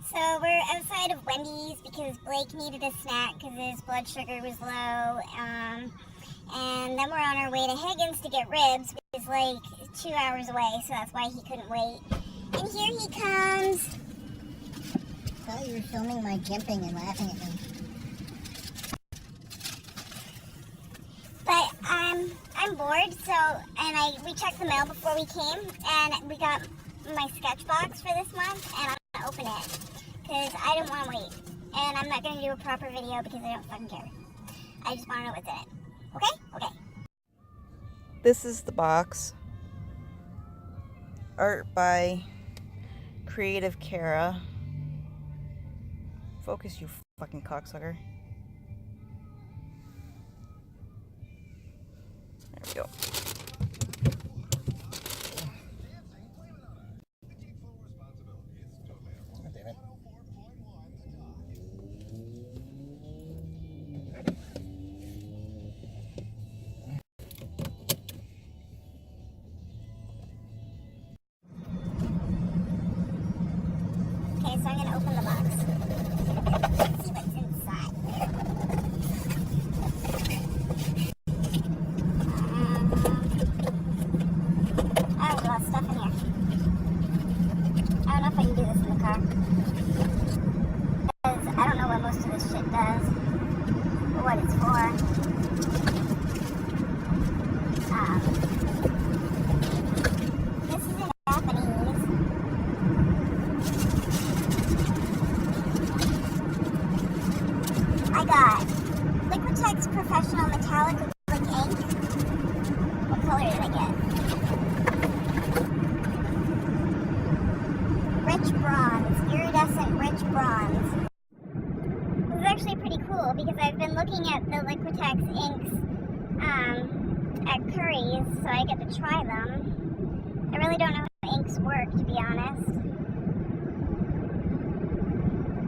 So we're outside of Wendy's because Blake needed a snack because his blood sugar was low. And then we're on our way to Higgins to get ribs, which is like 2 hours away, so that's why he couldn't wait. And here he comes. I thought you were filming my jumping and laughing at me. But I'm bored, so we checked the mail before we came, and we got my Sketchbox for this month, and I'm gonna open it because I didn't want to wait, and I'm not gonna do a proper video because I don't fucking care. I just want to know what's in it. Okay? Okay. This is the box. Art by Creative Kara. Focus, you fucking cocksucker. There we go. Okay, so I'm gonna open the box. Let's see what's inside. Oh, there's a lot of stuff in here. I don't know if I can do this in the car. Because I don't know what most of this shit does. Or what it's for. This is in Japanese. I got Liquitex Professional Metallic Acrylic Ink. What color did I get? Rich Bronze. Iridescent Rich Bronze. This is actually pretty cool because I've been looking at the Liquitex inks at Curry's, so I get to try them. I really don't know how inks work, to be honest.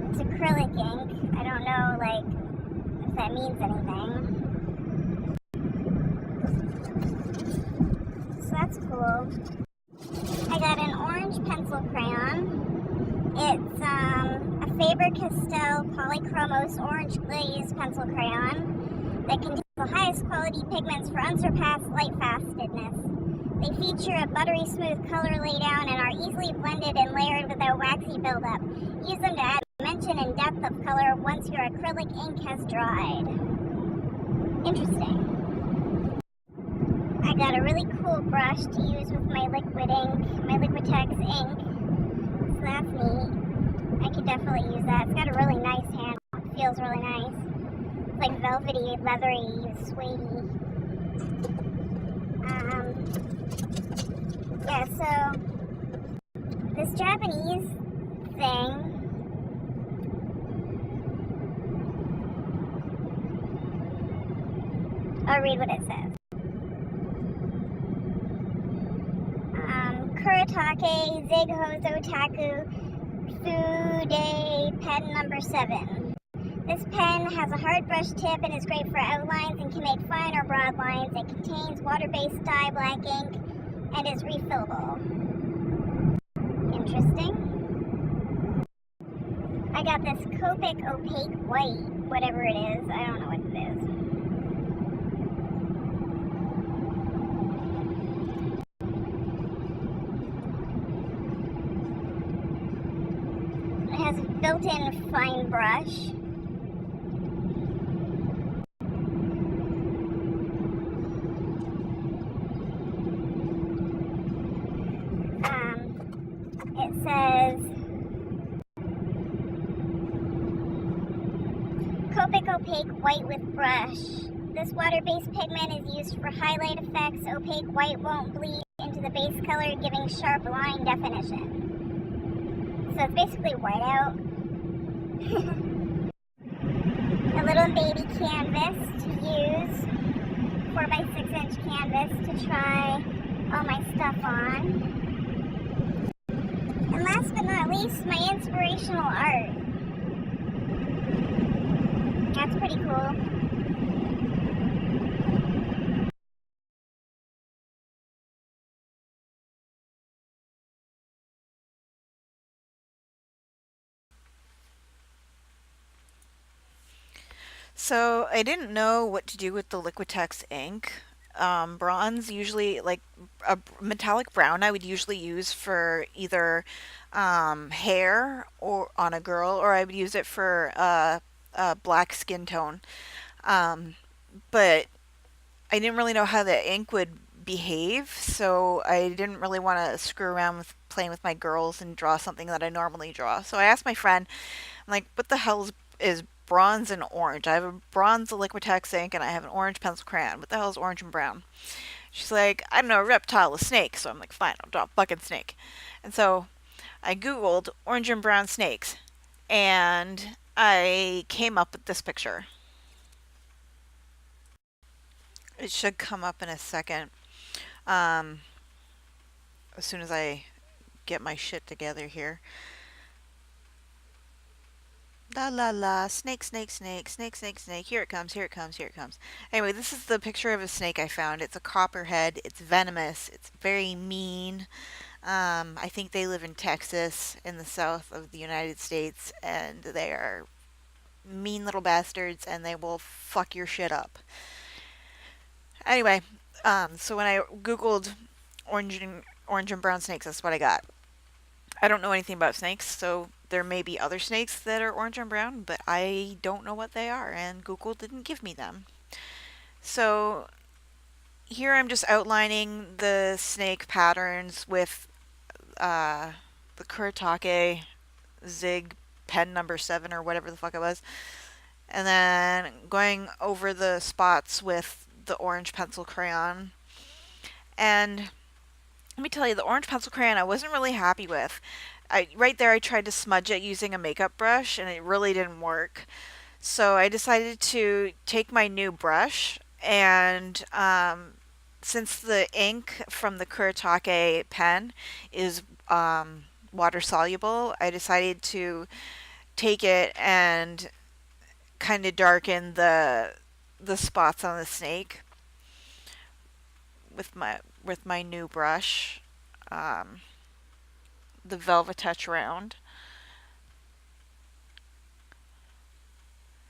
It's acrylic ink. I don't know, like, if that means anything. So that's cool. I got an orange pencil crayon. It's a Faber-Castell Polychromos Orange Glaze pencil crayon that contains the highest quality pigments for unsurpassed light fastedness. They feature a buttery smooth color laydown and are easily blended and layered without waxy buildup. Use them to add dimension and depth of color once your acrylic ink has dried. Interesting. I got a really cool brush to use with my liquid ink, my Liquitex ink. So that's neat. I could definitely use that. It's got a really nice handle. It feels really nice. It's like velvety, leathery, suede-y. Yeah, so this Japanese thing, I'll read what it says. Kuretake Zighozo Taku Fude pen number 7. This pen has a hard brush tip and is great for outlines and can make fine or broad lines. It contains water-based dye black ink and is refillable. Interesting. I got this Copic Opaque White, whatever it is. I don't know what it is. It has a built-in fine brush. It says Copic Opaque White with brush. This water-based pigment is used for highlight effects. Opaque white won't bleed into the base color, giving sharp line definition. So it's basically whiteout. A little baby canvas to use. 4x6" canvas to try all my stuff on. And last but not least, my inspirational art. That's pretty cool. So I didn't know what to do with the Liquitex ink. Bronze, usually like a metallic brown, I would usually use for either hair or on a girl, or I would use it for a black skin tone. Um, but I didn't really know how the ink would behave, so I didn't really want to screw around with playing with my girls and draw something that I normally draw. So I asked my friend, I'm like, what the hell is bronze and orange? I have a bronze Liquitex ink and I have an orange pencil crayon. What the hell is orange and brown? She's like, I don't know, a reptile, a snake. So I'm like, fine, I'll draw a fucking snake. And so I Googled orange and brown snakes and I came up with this picture. It should come up in a second. Um, as soon as I get my shit together here. La la la, snake, snake, snake, snake, snake, snake. Here it comes, here it comes, here it comes. Anyway, this is the picture of a snake I found. It's a copperhead. It's venomous. It's very mean. I think they live in Texas, in the south of the United States, and they are mean little bastards, and they will fuck your shit up. Anyway, so when I Googled orange and brown snakes, that's what I got. I don't know anything about snakes, so there may be other snakes that are orange and brown, but I don't know what they are, and Google didn't give me them. So here I'm just outlining the snake patterns with uh, the Kuretake Zig pen number 7 or whatever the fuck it was, and then going over the spots with the orange pencil crayon. And let me tell you, the orange pencil crayon I wasn't really happy with. Right there I tried to smudge it using a makeup brush and it really didn't work. So I decided to take my new brush and since the ink from the Kuretake pen is water soluble, I decided to take it and kind of darken the spots on the snake with my new brush, the Velvet Touch round.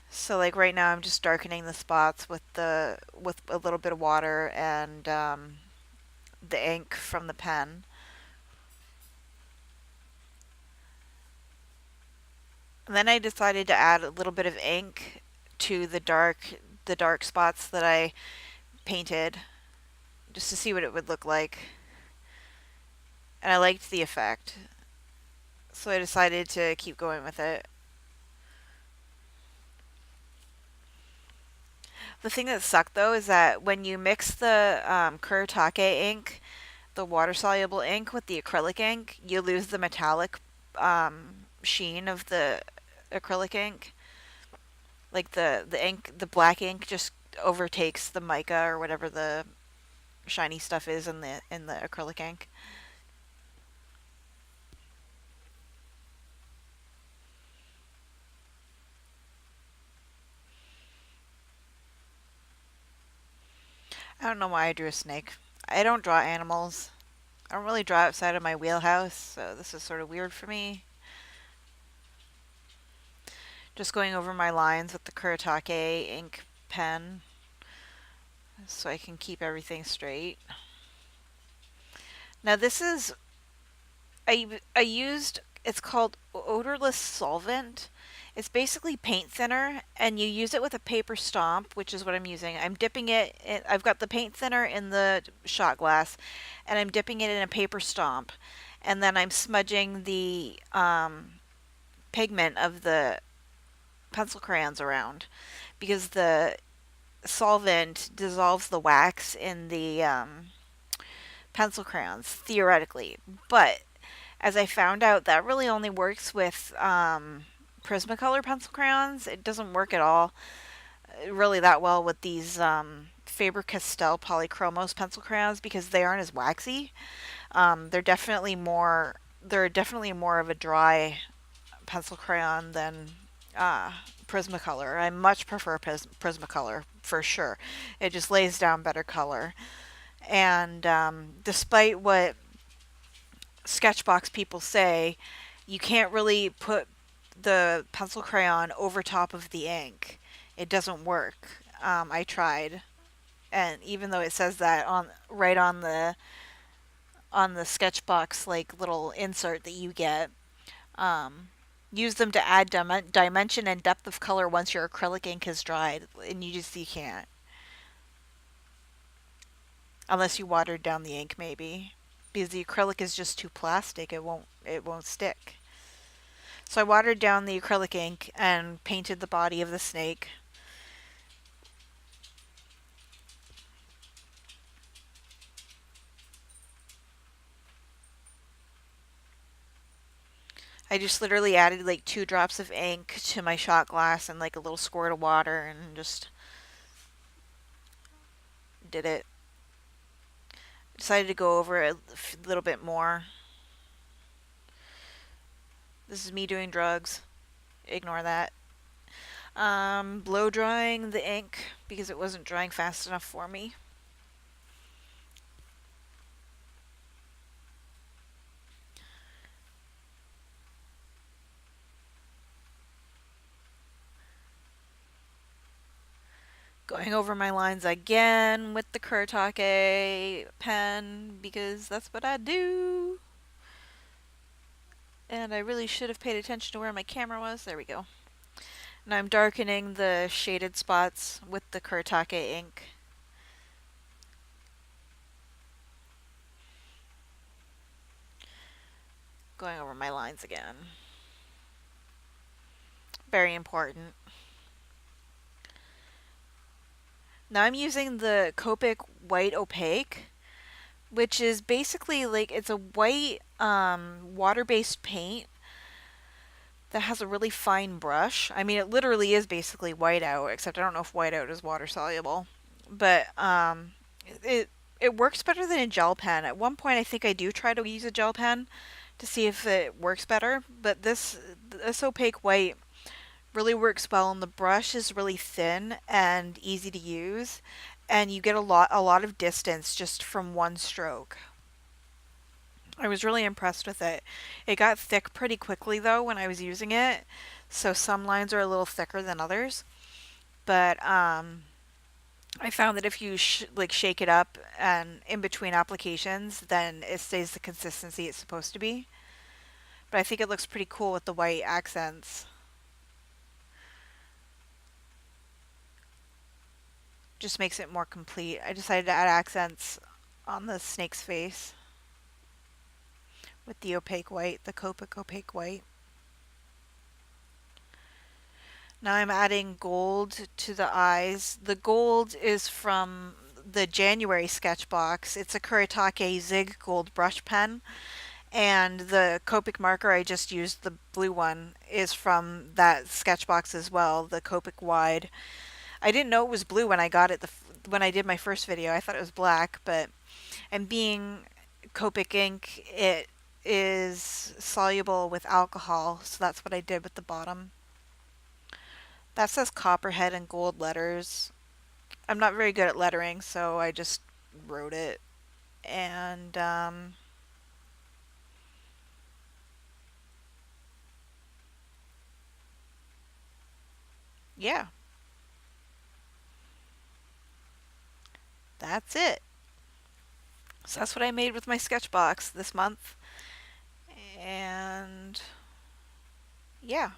So like right now I'm just darkening the spots with a little bit of water and the ink from the pen. And then I decided to add a little bit of ink to the dark spots that I painted just to see what it would look like. And I liked the effect. So I decided to keep going with it. The thing that sucked though is that when you mix the Kuretake ink, the water soluble ink with the acrylic ink, you lose the metallic sheen of the acrylic ink. Like the ink, the black ink just overtakes the mica or whatever the shiny stuff is in the acrylic ink. I don't know why I drew a snake. I don't draw animals. I don't really draw outside of my wheelhouse, so this is sort of weird for me. Just going over my lines with the Kuretake ink pen so I can keep everything straight. Now this is, I used, it's called odorless solvent. It's basically paint thinner, and you use it with a paper stomp, which is what I'm using. I'm dipping it in, I've got the paint thinner in the shot glass, and I'm dipping it in a paper stomp. And then I'm smudging the pigment of the pencil crayons around because the solvent dissolves the wax in the pencil crayons, theoretically. But as I found out, that really only works with Prismacolor pencil crayons. It doesn't work at all really that well with these Faber-Castell Polychromos pencil crayons because they aren't as waxy. They're definitely more of a dry pencil crayon than Prismacolor. I much prefer Prismacolor for sure. It just lays down better color. And despite what Sketchbox people say, you can't really put the pencil crayon over top of the ink. it doesn't work. I tried, and even though it says that on right on the Sketchbox like little insert that you get, um, use them to add dimension and depth of color once your acrylic ink has dried, and you can't unless you watered down the ink maybe because the acrylic is just too plastic. It won't stick. So I watered down the acrylic ink and painted the body of the snake. I just literally added like 2 drops of ink to my shot glass and like a little squirt of water and just did it. Decided to go over it a little bit more. This is me doing drugs. Ignore that. Blow drying the ink because it wasn't drying fast enough for me. Going over my lines again with the Kuretake pen because that's what I do. And I really should have paid attention to where my camera was. There we go. And I'm darkening the shaded spots with the Kuretake ink. Going over my lines again. Very important. Now I'm using the Copic White Opaque, which is basically like it's a white water-based paint that has a really fine brush. I mean, it literally is basically whiteout, except I don't know if whiteout is water soluble. But it it works better than a gel pen. At one point, I think I do try to use a gel pen to see if it works better. But this opaque white really works well, and the brush is really thin and easy to use, and you get a lot of distance just from one stroke. I was really impressed with it. It got thick pretty quickly though when I was using it, so some lines are a little thicker than others. But I found that if you like shake it up and in between applications, then it stays the consistency it's supposed to be. But I think it looks pretty cool with the white accents. Just makes it more complete. I decided to add accents on the snake's face with the opaque white, the Copic opaque white. Now I'm adding gold to the eyes. The gold is from the January Sketchbox. It's a Kuretake Zig Gold brush pen. And the Copic marker I just used, the blue one, is from that Sketchbox as well, the Copic Wide. I didn't know it was blue when I got it when I did my first video. I thought it was black, but and being Copic ink, it is soluble with alcohol, so that's what I did with the bottom. That says copperhead in gold letters. I'm not very good at lettering, so I just wrote it. And yeah, that's it. So that's what I made with my Sketchbox this month. And yeah.